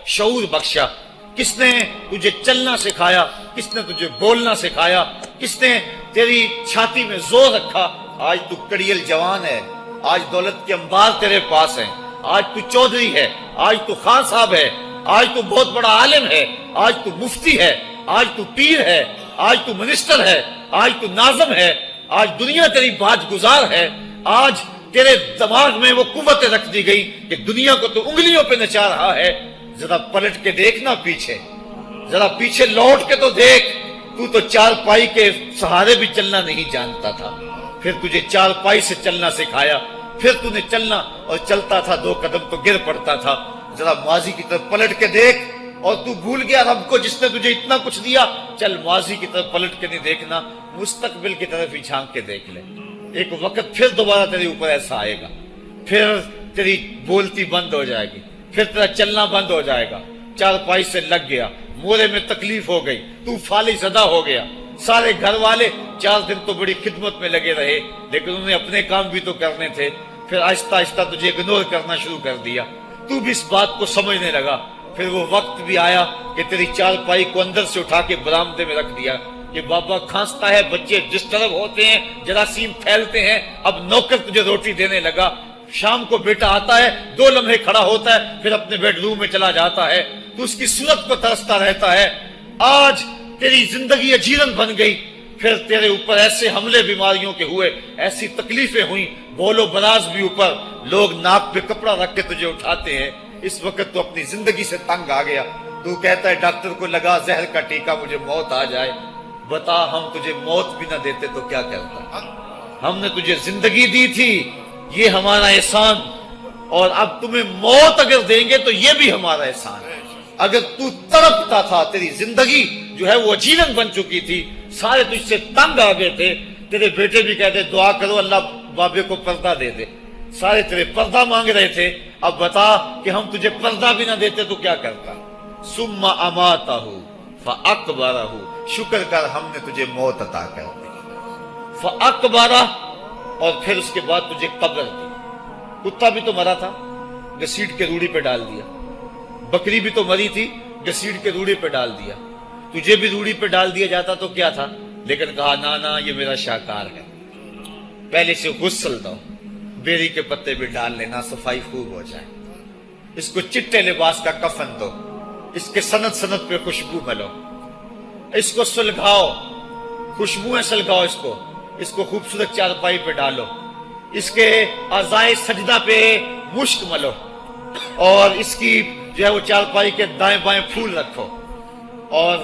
شعور بخشا؟ کس نے تجھے چلنا سکھایا؟ کس نے تجھے بولنا سکھایا؟ کس نے تیری چھاتی میں زور رکھا؟ آج تو کڑیل جوان ہے، آج دولت کے انبار تیرے پاس ہیں، آج تو چودھری ہے، آج تو خان صاحب ہے، آج تو بہت بڑا عالم ہے، آج تو مفتی ہے، آج تو پیر ہے، آج تو منسٹر ہے، آج تو ناظم ہے، آج دنیا تیری باج گزار ہے، آج تیرے دماغ میں وہ قوت رکھ دی گئی کہ دنیا کو تو انگلیوں پہ نچا رہا ہے۔ ذرا پلٹ کے دیکھنا پیچھے، ذرا پیچھے لوٹ کے تو دیکھ، تو چار پائی کے سہارے بھی چلنا نہیں جانتا تھا، پھر تجھے چار پائی سے چلنا سکھایا، پھر تو نے چلنا، اور چلتا تھا 2 قدم تو گر پڑتا تھا۔ ذرا ماضی کی طرف پلٹ کے دیکھ، اور تو بھول گیا رب کو جس نے تجھے اتنا کچھ دیا۔ چل ماضی کی طرف پلٹ کے نہیں دیکھنا، مستقبل کی طرف ہی جھانک کے دیکھ لے۔ ایک وقت پھر دوبارہ تیرے اوپر ایسا آئے گا، پھر تیری بولتی بند ہو جائے گی، پھر تیرا چلنا بند ہو جائے گا۔ چار پائی سے لگ گیا، مورے میں تکلیف ہو گئی، تو فالج زدہ ہو گیا۔ سارے گھر والے 4 دن تو بڑی خدمت میں لگے رہے، لیکن انہیں اپنے کام بھی تو کرنے تھے، پھر آہستہ آہستہ تجھے اگنور کرنا شروع کر دیا۔ تو بھی اس بات کو سمجھنے لگا۔ پھر وہ وقت بھی آیا کہ تیری چار پائی کو اندر سے اٹھا کے برآمدے میں رکھ دیا کہ بابا کھانستا ہے، بچے جس طرف ہوتے ہیں جراثیم پھیلتے ہیں، اب نوکر تجھے روٹی دینے لگا۔ شام کو بیٹا آتا ہے، 2 لمحے کھڑا ہوتا ہے، پھر اپنے بیڈ روم میں چلا جاتا ہے، تو اس کی صورت کو ترستا رہتا ہے۔ آج تیری زندگی اجیرن بن گئی، پھر تیرے اوپر ایسے حملے بیماریوں کے ہوئے، ایسی تکلیفیں ہوئیں، بول و براز بھی اوپر، لوگ ناک پہ کپڑا رکھ کے تجھے اٹھاتے ہیں۔ اس وقت تو اپنی زندگی سے تنگ آ گیا، تو کہتا ہے ڈاکٹر کو لگا زہر کا ٹیکہ، مجھے موت آ جائے۔ بتا ہم تجھے موت بھی نہ دیتے تو کیا کرتا؟ ہم نے تجھے زندگی دی تھی، یہ ہمارا احسان، اور اب تمہیں موت اگر دیں گے تو یہ بھی ہمارا احسان ہے۔ اگر تو تڑپتا تھا، تیری زندگی جو ہے وہ اجیرن بن چکی تھی، سارے تجھ سے تنگ آ گئے تھے، تیرے بیٹے بھی کہتے دعا کرو اللہ بابے کو پردہ دے دے، سارے تیرے پردہ مانگ رہے تھے، اب بتا کہ ہم تجھے پردہ بھی نہ دیتے تو کیا کرتا؟ ثم اماتہ فاقبرہ، شکر کر ہم نے تجھے موت عطا کر دی، فاقبرہ، اور پھر اس کے بعد تجھے قبر دی۔ کتا بھی تو مرا تھا، گھسیٹ کے روڑی پہ ڈال دیا، بکری بھی تو مری تھی، گھسیٹ کے روڑی پہ ڈال دیا، تجھے بھی روڑی پہ ڈال دیا جاتا تو کیا تھا؟ لیکن کہا نا یہ میرا شاہکار ہے، پہلے سے غسل دو، بیری کے پتے بھی ڈال لینا، صفائی خوب ہو جائے، اس کو چٹے لباس کا کفن دو، اس کے سند سند پہ خوشبو ملو، اس کو سلگھاؤ، خوشبوئیں سلگھاؤ، اس کو خوبصورت چارپائی پہ ڈالو، اس کے اعضائے سجدہ پہ مشک ملو، اور اس کی جو ہے وہ چارپائی کے دائیں بائیں پھول رکھو، اور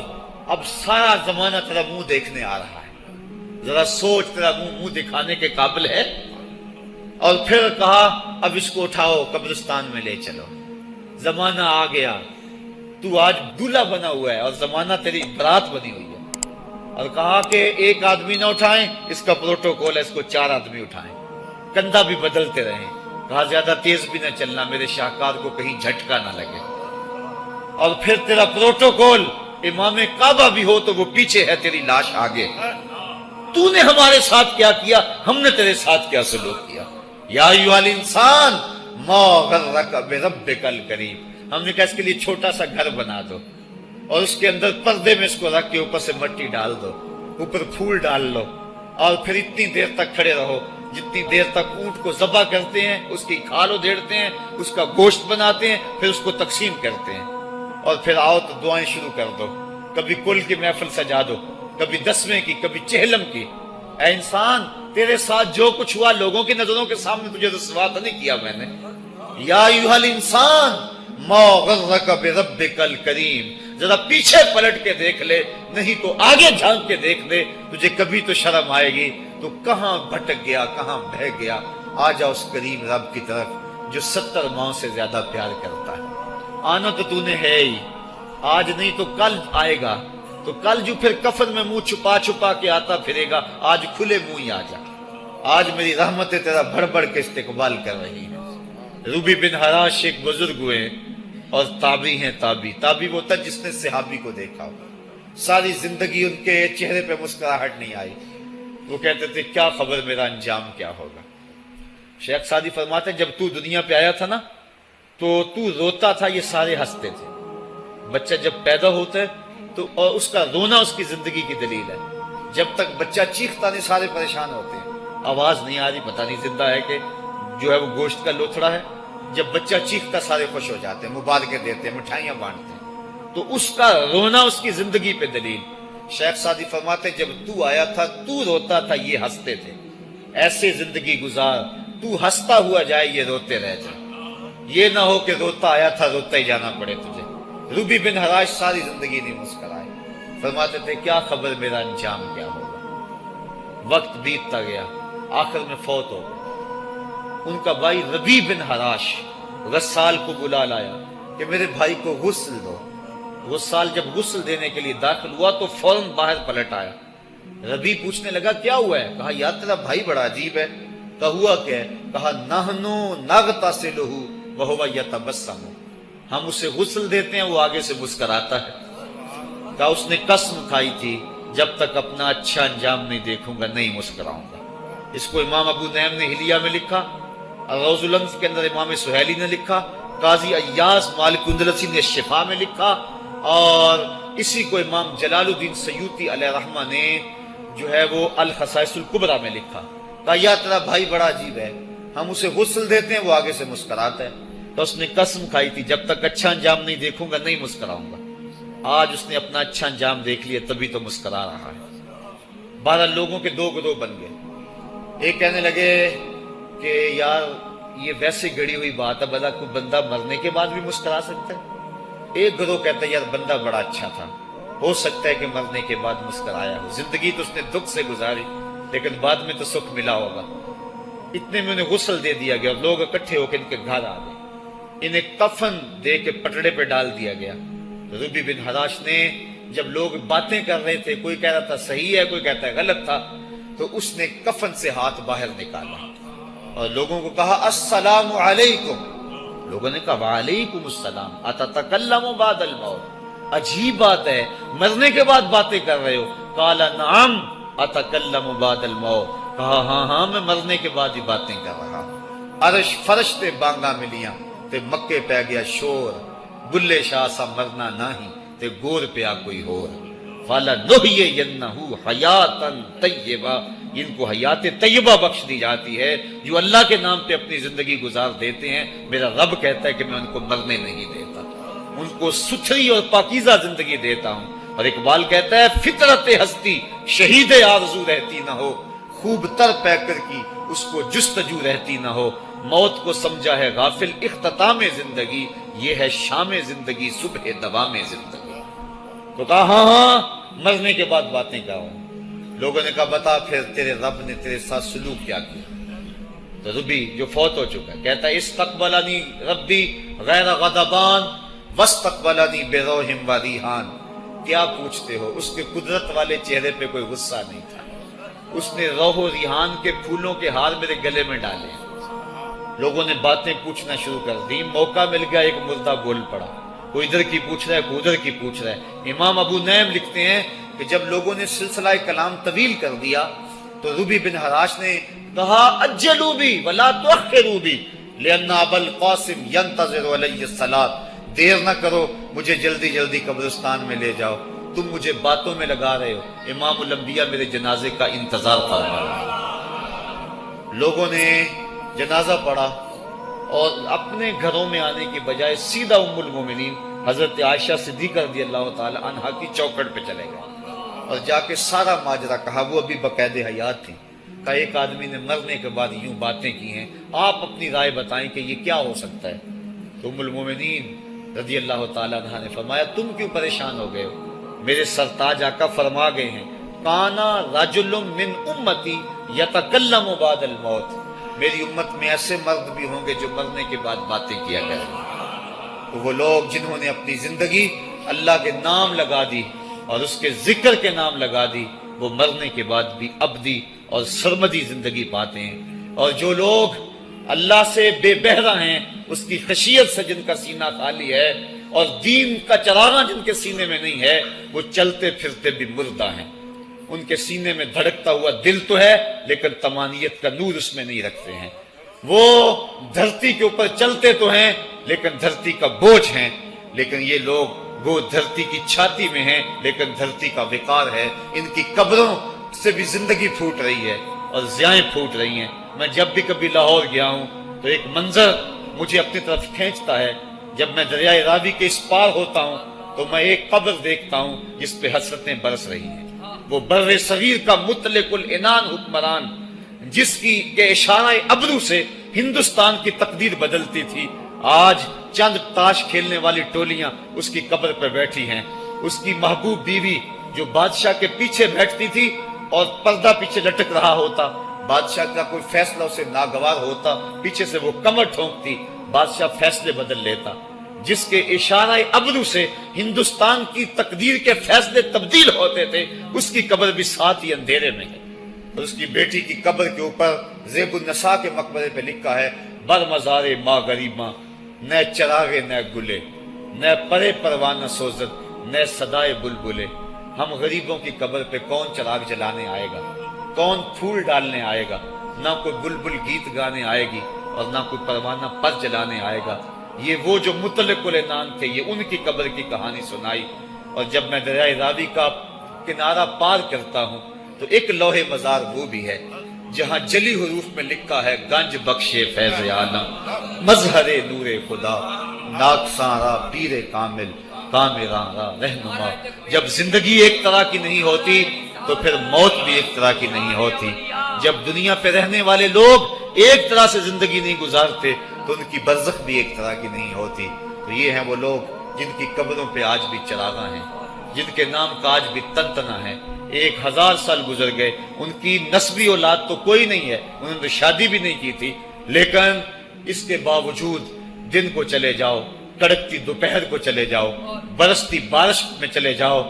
اب سارا زمانہ تیرا منہ دیکھنے آ رہا ہے، ذرا سوچ تیرا منہ دکھانے کے قابل ہے؟ اور پھر کہا اب اس کو اٹھاؤ قبرستان میں لے چلو، زمانہ آ گیا، تو آج دولہا بنا ہوا ہے اور زمانہ تیری برات بنی ہوئی ہے، اور کہا کہ ایک آدمی نہ اٹھائیں، اس کا پروٹوکول ہے، اس کو 4 آدمی اٹھائیں، کندھا بھی بدلتے رہیں، کہا زیادہ تیز بھی نہ چلنا، میرے شاہکار کو کہیں جھٹکا نہ لگے، اور پھر تیرا پروٹوکول امام کعبہ بھی ہو تو وہ پیچھے ہے، تیری لاش آگے۔ تو نے ہمارے ساتھ کیا کیا، ہم نے تیرے ساتھ کیا سلوک کیا؟ یا ایھا الانسان ما غرک بربک الکریم، ہم نے کہا اس کے لیے چھوٹا سا گھر بنا دو، اور اس کے اندر پردے میں اس کو رکھ کے اوپر سے مٹی ڈال دو، اوپر پھول ڈال لو، اور پھر اتنی دیر تک کھڑے رہو جتنی دیر تک اونٹ کو ذبح کرتے ہیں، اس کی کھال ادھیڑتے ہیں، اس کا گوشت بناتے ہیں، پھر اس کو تقسیم کرتے ہیں، اور پھر آؤ تو دعائیں شروع کر دو، کبھی کل کی محفل سجا دو، کبھی 10ویں کی، کبھی چہلم کی۔ اے انسان، تیرے ساتھ جو کچھ ہوا لوگوں کی نظروں کے سامنے تجھے رسوا تو نہیں کیا میں نے؟ یا ایھا الانسان ما غرک بربک الکریم، ذرا پیچھے پلٹ کے دیکھ لے، نہیں تو آگے جھانک کے دیکھ لے، تجھے کبھی تو شرم آئے گی، تو کہاں بھٹک گیا، کہاں بہہ گیا۔ آ جا اس کریم رب کی طرف جو 70 ماؤں سے زیادہ پیار کرتا ہے۔ آنا تو نے ہے ہی، آج نہیں تو کل آئے گا، تو کل جو پھر کفن میں منہ چھپا چھپا کے آتا پھرے گا، آج کھلے منہ ہی آ جا۔ آج میری رحمتیں تیرا بڑھ بڑھ کے استقبال کر رہی ہیں۔ روبی بن حراش ایک بزرگ ہوئے اور تابعی ہیں۔ تابعی وہ تھا جس نے صحابی کو دیکھا ہو، ساری زندگی ان کے چہرے پہ مسکراہٹ نہیں آئی، وہ کہتے تھے کیا خبر میرا انجام کیا ہوگا۔ شیخ سعدی فرماتے ہیں جب تو دنیا پہ آیا تھا نا تو روتا تھا، یہ سارے ہنستے تھے، بچہ جب پیدا ہوتا ہے تو اور اس کا رونا اس کی زندگی کی دلیل ہے. جب تک بچہ چیختا نہیں سارے پریشان ہوتے ہیں, آواز نہیں آ رہی, پتہ نہیں زندہ ہے کہ جو ہے وہ گوشت کا لوتھڑا ہے. جب بچہ چیختا سارے خوش ہو جاتے ہیں, مبارکیں دیتے ہیں, مٹھائیاں بانٹتے ہیں. تو اس کا رونا اس کی زندگی پہ دلیل. شیخ سعدی فرماتے جب تو آیا تھا تو روتا تھا یہ ہنستے تھے, ایسے زندگی گزار تو ہنستا ہوا جائے یہ روتے رہ جائے. یہ نہ ہو کہ روتا آیا تھا روتا ہی جانا پڑے تجھے. ربی بن حراش ساری زندگی نہیں مسکرائے, فرماتے تھے کیا خبر میرا انجام کیا ہوگا. وقت بیتتا گیا, آخر میں فوت ہو گئے. ان کا بھائی ربی بن حراش غسال کو بلا لایا کہ میرے بھائی کو غسل دو. غسال جب غسل دینے کے لیے داخل ہوا تو فوراً باہر پلٹ آیا. ربی پوچھنے لگا کیا ہوا ہے؟ کہا یار تیرا بھائی بڑا عجیب ہے. کہا ہوا کیا ہے؟ کہا نحنو نغتسلہ وہو یتبسم, ہم اسے غسل دیتے ہیں وہ آگے سے مسکراتا ہے. کہا اس نے قسم کھائی تھی جب تک اپنا اچھا انجام نہیں دیکھوں گا نہیں مسکراؤں گا. اس کو امام ابو نعیم نے حلیہ میں لکھا, روز الانف کے اندر امام سہیلی نے لکھا, قاضی ایاز مالک اندلسی نے شفا میں لکھا, اور اسی کو امام جلال الدین سیوطی علیہ رحمہ نے جو ہے وہ الخصائص الکبریٰ میں لکھا. کہا یا تیرا بھائی بڑا عجیب ہے, ہم اسے غسل دیتے ہیں وہ آگے سے مسکراتا ہے. تو اس نے قسم کھائی تھی جب تک اچھا انجام نہیں دیکھوں گا نہیں مسکراؤں گا. آج اس نے اپنا اچھا انجام دیکھ لیا تبھی تو مسکرا رہا ہے. 12 لوگوں کے 2 گروہ بن گئے. ایک کہنے لگے کہ یار یہ ویسے گڑی ہوئی بات ہے, بھلا کوئی بندہ مرنے کے بعد بھی مسکرا سکتا ہے. ایک گروہ کہتا ہے یار بندہ بڑا اچھا تھا, ہو سکتا ہے کہ مرنے کے بعد مسکرایا ہو, زندگی تو اس نے دکھ سے گزاری لیکن بعد میں تو سکھ ملا ہوگا. اتنے میں انہیں غسل دے دیا گیا اور لوگ اکٹھے ہو کے ان کے گھر آ گئے. انہیں کفن دے کے پٹڑے پہ ڈال دیا گیا. ربی بن حراش نے جب لوگ باتیں کر رہے تھے, کوئی کہہ رہا تھا صحیح ہے کوئی کہتا ہے غلط تھا, تو اس نے کفن سے ہاتھ باہر نکالا اور لوگوں کو کہا السلام علیکم. لوگوں نے کہا وعلیکم السلام, اتتکلم بعد الموت, عجیب بات ہے مرنے کے بعد باتیں کر رہے ہو. قال نعم اتکلم بعد الموت, کہا ہاں ہاں میں مرنے کے بعد ہی باتیں کر رہا ہوں. عرش فرش تے بانگا ملیاں تے مکے پہ گیا شور, بلے شاہ سا مرنا نہیں تے گور پیا کوئی ہور. فَلَنُحْيِيَنَّهُ حَيَاتًا طَيِّبَةً, ان کو حیات طیبہ بخش دی جاتی ہے جو اللہ کے نام پہ اپنی زندگی گزار دیتے ہیں. میرا رب کہتا ہے کہ میں ان کو مرنے نہیں دیتا, ان کو ستھری اور پاکیزہ زندگی دیتا ہوں. اور اقبال کہتا ہے فطرت ہستی شہید آرزو رہتی نہ ہو, خوب تر پیکر کی اس کو جستجو رہتی نہ ہو. موت کو سمجھا ہے غافل اختتام زندگی, یہ ہے شام زندگی صبح دوام زندگی. تو کہا ہاں ہاں مرنے کے بعد باتیں کیا ہوں. لوگوں نے کہا بتا پھر تیرے رب نے تیرے ساتھ سلوک کیا کیا. تو ربی جو فوت ہو چکا ہے کہتا ہے استقبلنی ربی غیر غضبان واستقبلنی بروح و ریحان. کیا پوچھتے ہو, اس کے قدرت والے چہرے پہ کوئی غصہ نہیں تھا. اس نے روح و ریحان کے پھولوں کے ہار میرے گلے میں ڈالے. لوگوں نے باتیں پوچھنا شروع کر دی. موقع مل گیا ایک مردہ بول پڑا, کوئی ادھر کی پوچھ رہا ہے کوئی ادھر کی پوچھ رہا ہے. امام ابو نعیم لکھتے ہیں کہ جب لوگوں نے سلسلہ کلام طویل کر دیا تو ربی بن حراش نے کہا اجلوا بی ولا تؤخروا بی لان ابا القاسم ينتظر علی الصلاۃ, دیر نہ کرو مجھے جلدی جلدی قبرستان میں لے جاؤ, تم مجھے باتوں میں لگا رہے ہو. امام الانبیاء میرے جنازے کا انتظار فرما رہے ہیں. لوگوں نے جنازہ پڑھا اور اپنے گھروں میں آنے کی بجائے سیدھا ام المومنین حضرت عائشہ صدیقہ رضی اللہ تعالی عنہا کی چوکھٹ پہ چلے گئے اور جا کے سارا ماجرا کہا. وہ ابھی باقاعد حیات تھیں. کہ ایک آدمی نے مرنے کے بعد یوں باتیں کی ہیں, آپ اپنی رائے بتائیں کہ یہ کیا ہو سکتا ہے. تو ام المومنین رضی اللہ تعالی عنہا نے فرمایا تم کیوں پریشان ہو گئے ہو, میرے سرتاج آقا فرما گئے ہیں کانا رجل من امتی یتکلم بعد الموت, میری امت میں ایسے مرد بھی ہوں گے جو مرنے کے بعد باتیں کیا کریں. تو وہ لوگ جنہوں نے اپنی زندگی اللہ کے نام لگا دی اور اس کے ذکر کے نام لگا دی, وہ مرنے کے بعد بھی ابدی اور سرمدی زندگی پاتے ہیں. اور جو لوگ اللہ سے بے بہرہ ہیں, اس کی خشیت سے جن کا سینہ خالی ہے اور دین کا چراغاں جن کے سینے میں نہیں ہے, وہ چلتے پھرتے بھی مردہ ہیں. ان کے سینے میں دھڑکتا ہوا دل تو ہے لیکن تمانیت کا نور اس میں نہیں رکھتے ہیں. وہ دھرتی کے اوپر چلتے تو ہیں لیکن دھرتی کا بوجھ ہیں. لیکن یہ لوگ وہ دھرتی کی چھاتی میں ہیں لیکن دھرتی کا وقار ہے. ان کی قبروں سے بھی زندگی پھوٹ رہی ہے اور ضیائیں پھوٹ رہی ہیں. میں جب بھی کبھی لاہور گیا ہوں تو ایک منظر مجھے اپنی طرف کھینچتا ہے. جب میں دریائے راوی کے اس پار ہوتا ہوں تو میں ایک قبر دیکھتا ہوں جس پہ حسرتیں برس رہی ہیں. وہ بر صغیر کا مطلق العنان حکمران جس کی کے اشارہ ابرو سے ہندوستان کی تقدیر بدلتی تھی، آج چند تاش کھیلنے والی ٹولیاں اس کی قبر پہ بیٹھی ہیں. اس کی محبوب بیوی جو بادشاہ کے پیچھے بیٹھتی تھی اور پردہ پیچھے لٹک رہا ہوتا، بادشاہ کا کوئی فیصلہ اسے ناگوار ہوتا، پیچھے سے وہ کمر ٹھونکتی، بادشاہ فیصلے بدل لیتا. جس کے اشارہ ابرو سے ہندوستان کی تقدیر کے فیصلے تبدیل ہوتے تھے، اس کی قبر بھی ساتھ ہی اندھیرے میں ہے. اور اس کی بیٹی کی قبر کے اوپر زیب النساء کے مقبرے پہ لکھا ہے: بر مزار ماں غریباں، نہ چراغے نہ گلے، نہ پرے پروانہ سوزد، نہ صدائے بلبلے. ہم غریبوں کی قبر پہ کون چراغ جلانے آئے گا، کون پھول ڈالنے آئے گا؟ نہ کوئی بلبل گیت گانے آئے گی اور نہ کوئی پروانہ پر جلانے آئے گا. یہ وہ جو مطلق العنان تھے، یہ ان کی قبر کی کہانی سنائی. اور جب میں دریائے راوی کا کنارہ پار کرتا ہوں تو ایک لوح مزار وہ بھی ہے جہاں جلی حروف میں لکھا ہے: گنج بخشے فیض عالم، مظہر نور خدا، ناکساں را پیر کامل، کامراں را رہنما. جب زندگی ایک طرح کی نہیں ہوتی تو پھر موت بھی ایک طرح کی نہیں ہوتی. جب دنیا پہ رہنے والے لوگ ایک طرح سے زندگی نہیں گزارتے تو ان کی برزخ بھی ایک طرح کی نہیں ہوتی. تو یہ ہیں وہ لوگ جن کی قبروں پہ آج بھی چراغاں ہیں، جن کے نام کا آج بھی تنتنا ہے. 1000 سال گزر گئے، ان کی نسبی اولاد تو کوئی نہیں ہے، انہوں نے شادی بھی نہیں کی تھی، لیکن اس کے باوجود دن کو چلے جاؤ، کڑکتی دوپہر کو چلے جاؤ، برستی بارش میں چلے جاؤ،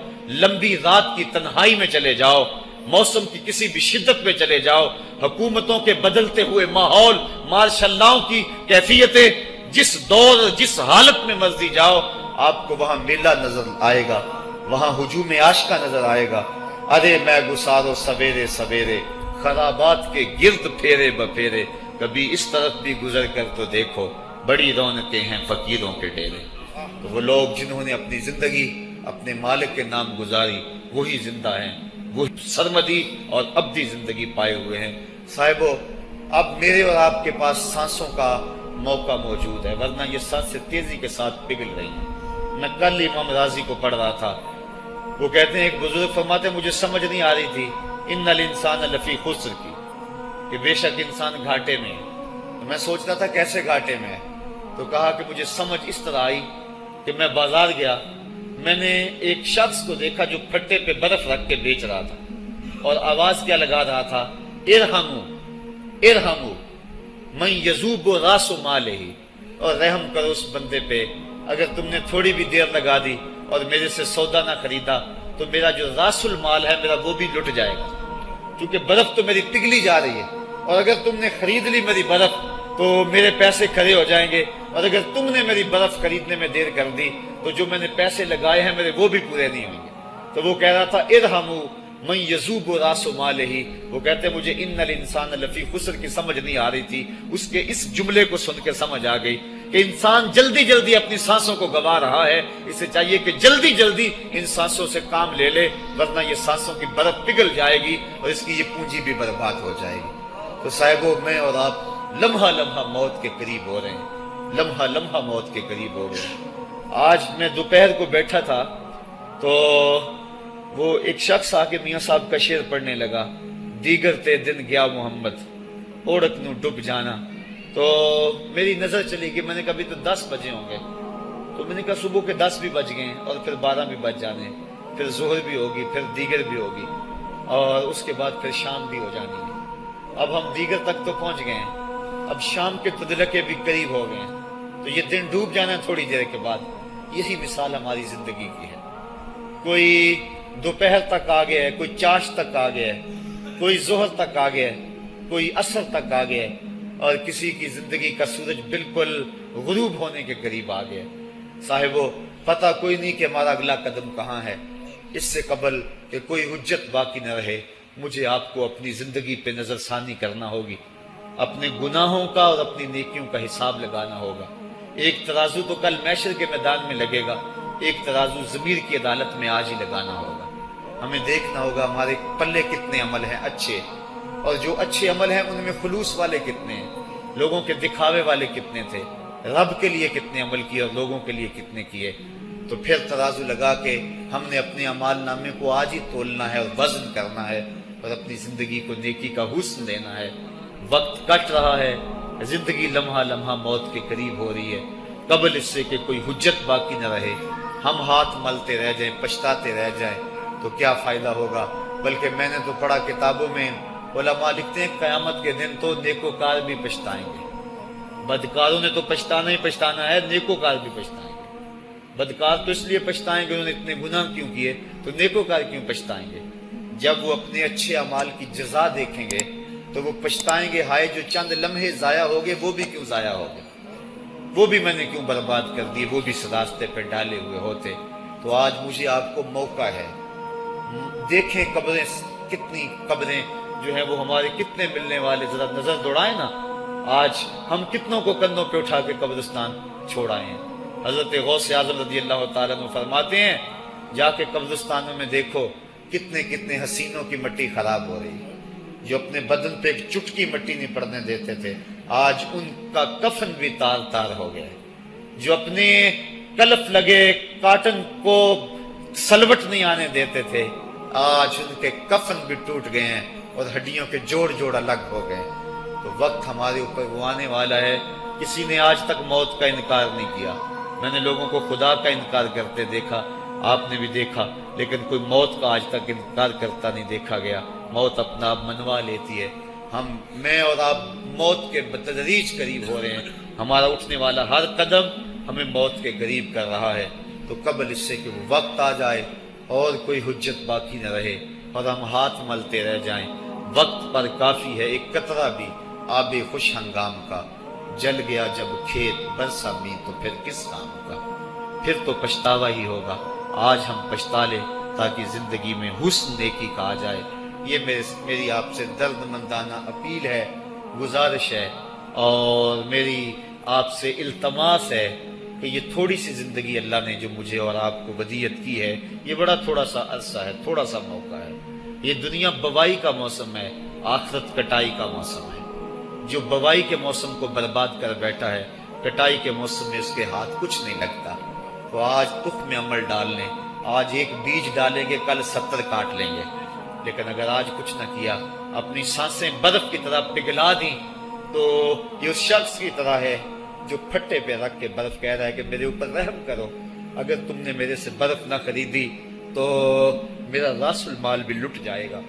لمبی رات کی تنہائی میں چلے جاؤ، موسم کی کسی بھی شدت میں چلے جاؤ، حکومتوں کے بدلتے ہوئے ماحول، مارشل لاؤ کی کیفیتیں، جس دور جس حالت میں مرضی جاؤ، آپ کو وہاں میلہ نظر آئے گا، وہاں ہجوم عاشقہ نظر آئے گا. ارے میں گسارو سویرے سویرے، خرابات کے گرد پھیرے بپھیرے، کبھی اس طرف بھی گزر کر تو دیکھو، بڑی رونقیں ہیں فقیروں کے ڈیرے. تو وہ لوگ جنہوں نے اپنی زندگی اپنے مالک کے نام گزاری وہی زندہ ہیں، وہ سرمدی اور ابدی زندگی پائے ہوئے ہیں. صاحبو، اب میرے اور آپ کے پاس سانسوں کا موقع موجود ہے، ورنہ یہ سانسیں تیزی کے ساتھ پگھل رہی ہیں. میں کل امام راضی کو پڑھ رہا تھا، وہ کہتے ہیں، ایک بزرگ فرماتے ہیں مجھے سمجھ نہیں آ رہی تھی ان الانسان لفی خسر کی، کہ بے شک انسان گھاٹے میں ہے. تو میں سوچ رہا تھا کیسے گھاٹے میں ہے، تو کہا کہ مجھے سمجھ اس طرح آئی کہ میں بازار گیا، میں نے ایک شخص کو دیکھا جو پھٹے پہ برف رکھ کے بیچ رہا تھا اور آواز کیا لگا رہا تھا: ارحمو ارحمو من یذوب راس مالہ، اور رحم کرو اس بندے پہ، اگر تم نے تھوڑی بھی دیر لگا دی اور میرے سے سودا نہ خریدا تو میرا جو راس المال ہے میرا وہ بھی لٹ جائے گا، کیونکہ برف تو میری پگھلی جا رہی ہے، اور اگر تم نے خرید لی میری برف تو میرے پیسے کھڑے ہو جائیں گے، اور اگر تم نے میری برف خریدنے میں دیر کر دی تو جو میں نے پیسے لگائے ہیں میرے وہ بھی پورے نہیں ہوں گے. تو وہ کہہ رہا تھا ارحمو من یذوب راس مالہ. وہ کہتے ہیں مجھے ان الانسان لفی خسر کی سمجھ نہیں آ رہی تھی، اس کے اس جملے کو سن کے سمجھ آ گئی کہ انسان جلدی جلدی اپنی سانسوں کو گوا رہا ہے، اسے چاہیے کہ جلدی جلدی ان سانسوں سے کام لے لے، ورنہ یہ سانسوں کی برف پگھل جائے گی اور اس کی یہ پونجی بھی برباد ہو جائے گی. تو صاحبو، میں اور آپ لمحہ لمحہ موت کے قریب ہو رہے ہیں، لمحہ لمحہ موت کے قریب ہو رہے ہیں. آج میں دوپہر کو بیٹھا تھا تو وہ ایک شخص آ کے میاں صاحب کا شعر پڑھنے لگا: دیگر تے دن گیا محمد، اوڑک نو ڈب جانا. تو میری نظر چلی گئی، میں نے کہا ابھی تو 10 بجے ہوں گے، تو میں نے کہا صبح کے 10 بھی بج گئے ہیں اور پھر 12 بھی بج جانے ہیں، پھر ظہر بھی ہوگی، پھر دیگر بھی ہوگی، اور اس کے بعد پھر شام بھی ہو جانی ہے. اب ہم دیگر تک تو پہنچ گئے ہیں، اب شام کے تدلکے بھی قریب ہو گئے ہیں، تو یہ دن ڈوب جانا ہے تھوڑی دیر کے بعد. یہی مثال ہماری زندگی کی ہے. کوئی دوپہر تک آ گیا ہے، کوئی چاش تک آ گیا ہے، کوئی ظہر تک آ گیا ہے، کوئی عصر تک آ گیا ہے، اور کسی کی زندگی کا سورج بالکل غروب ہونے کے قریب آ گیا. صاحبو، پتہ کوئی نہیں کہ ہمارا اگلا قدم کہاں ہے. اس سے قبل کہ کوئی حجت باقی نہ رہے، مجھے آپ کو اپنی زندگی پہ نظر ثانی کرنا ہوگی، اپنے گناہوں کا اور اپنی نیکیوں کا حساب لگانا ہوگا. ایک ترازو تو کل محشر کے میدان میں لگے گا، ایک ترازو ضمیر کی عدالت میں آج ہی لگانا ہوگا۔ ہمیں دیکھنا ہوگا ہمارے پلے کتنے عمل ہیں اچھے، اور جو اچھے عمل ہیں ان میں خلوص والے کتنے ہیں، لوگوں کے دکھاوے والے کتنے تھے، رب کے لیے کتنے عمل کیے اور لوگوں کے لیے کتنے کیے۔ تو پھر ترازو لگا کے ہم نے اپنے اعمال نامے کو آج ہی تولنا ہے اور وزن کرنا ہے، اور اپنی زندگی کو نیکی کا حسن دینا ہے۔ وقت کٹ رہا ہے، زندگی لمحہ لمحہ موت کے قریب ہو رہی ہے، قبل اس سے کہ کوئی حجت باقی نہ رہے، ہم ہاتھ ملتے رہ جائیں، پچھتاتے رہ جائیں تو کیا فائدہ ہوگا۔ بلکہ میں نے تو پڑھا کتابوں میں، علماء لکھتے ہیں قیامت کے دن تو نیکوکار بھی پچھتائیں گے۔ بدکاروں نے تو پچھتانا ہی پچھتانا ہے، نیکوکار بھی پچھتائیں گے۔ بدکار تو اس لیے پچھتائیں گے انہوں نے اتنے گناہ کیوں کیے، تو نیکوکار کیوں پچھتائیں گے؟ جب وہ اپنے اچھے اعمال کی جزا دیکھیں گے تو وہ پچھتائیں گے، ہائے جو چند لمحے ضائع ہو گئے وہ بھی کیوں ضائع ہو گئے، وہ بھی میں نے کیوں برباد کر دیے، وہ بھی راستے پہ ڈالے ہوئے ہوتے۔ تو آج مجھے آپ کو موقع ہے، دیکھیں قبریں، کتنی قبریں جو ہیں وہ ہمارے کتنے ملنے والے، ذرا نظر دوڑائیں نا، آج ہم کتنوں کو کندھوں پہ اٹھا کے قبرستان چھوڑ آئے ہیں۔ حضرت غوث اعظم رضی اللہ تعالیٰ عنہ فرماتے ہیں، جا کے قبرستانوں میں دیکھو کتنے کتنے حسینوں کی مٹی خراب ہو رہی ہے، جو اپنے بدن پہ ایک چٹکی مٹی نہیں پڑنے دیتے تھے، آج ان کا کفن بھی تار تار ہو گیا ہے۔ جو اپنے کلف لگے کاٹن کو سلوٹ نہیں آنے دیتے تھے، آج ان کے کفن بھی ٹوٹ گئے ہیں اور ہڈیوں کے جوڑ جوڑ الگ ہو گئے۔ تو وقت ہمارے اوپر وہ آنے والا ہے، کسی نے آج تک موت کا انکار نہیں کیا۔ میں نے لوگوں کو خدا کا انکار کرتے دیکھا، آپ نے بھی دیکھا، لیکن کوئی موت کا آج تک انکار کرتا نہیں دیکھا گیا۔ موت اپنا آپ منوا لیتی ہے۔ میں اور آپ موت کے بتدریج قریب ہو رہے ہیں، ہمارا اٹھنے والا ہر قدم ہمیں موت کے قریب کر رہا ہے۔ تو قبل اس سے کہ وہ وقت آ جائے اور کوئی حجت باقی نہ رہے اور ہم ہاتھ ملتے رہ جائیں، وقت پر کافی ہے ایک قطرہ بھی آب خوش ہنگام کا، جل گیا جب کھیت برسا می تو پھر کس کام کا، پھر تو پچھتاوا ہی ہوگا۔ آج ہم پچھتا لیں تاکہ زندگی میں حسن نیکی کا آ جائے۔ یہ میری آپ سے درد مندانہ اپیل ہے، گزارش ہے، اور میری آپ سے التماس ہے کہ یہ تھوڑی سی زندگی اللہ نے جو مجھے اور آپ کو ودیعت کی ہے، یہ بڑا تھوڑا سا عرصہ ہے، تھوڑا سا موقع ہے۔ یہ دنیا بوائی کا موسم ہے، آخرت کٹائی کا موسم ہے۔ جو بوائی کے موسم کو برباد کر بیٹھا ہے، کٹائی کے موسم میں اس کے ہاتھ کچھ نہیں لگتا۔ تو آج تخم عمل ڈال لیں، آج ایک بیج ڈالیں گے، کل 70 کاٹ لیں گے۔ لیکن اگر آج کچھ نہ کیا، اپنی سانسیں برف کی طرح پگھلا دیں، تو یہ اس شخص کی طرح ہے جو پھٹے پہ رکھ کے برف کہہ رہا ہے کہ میرے اوپر رحم کرو، اگر تم نے میرے سے برف نہ خریدی تو میرا راس المال بھی لٹ جائے گا۔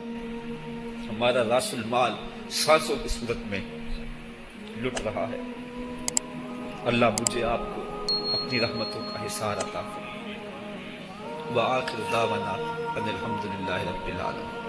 ہمارا راس المال سانسوں کی صورت میں لٹ رہا ہے۔ اللہ مجھے آپ کو اپنی رحمتوں کا حصار عطا فرمائے۔ وآخر دعوانا ان الحمد للہ رب العالمین۔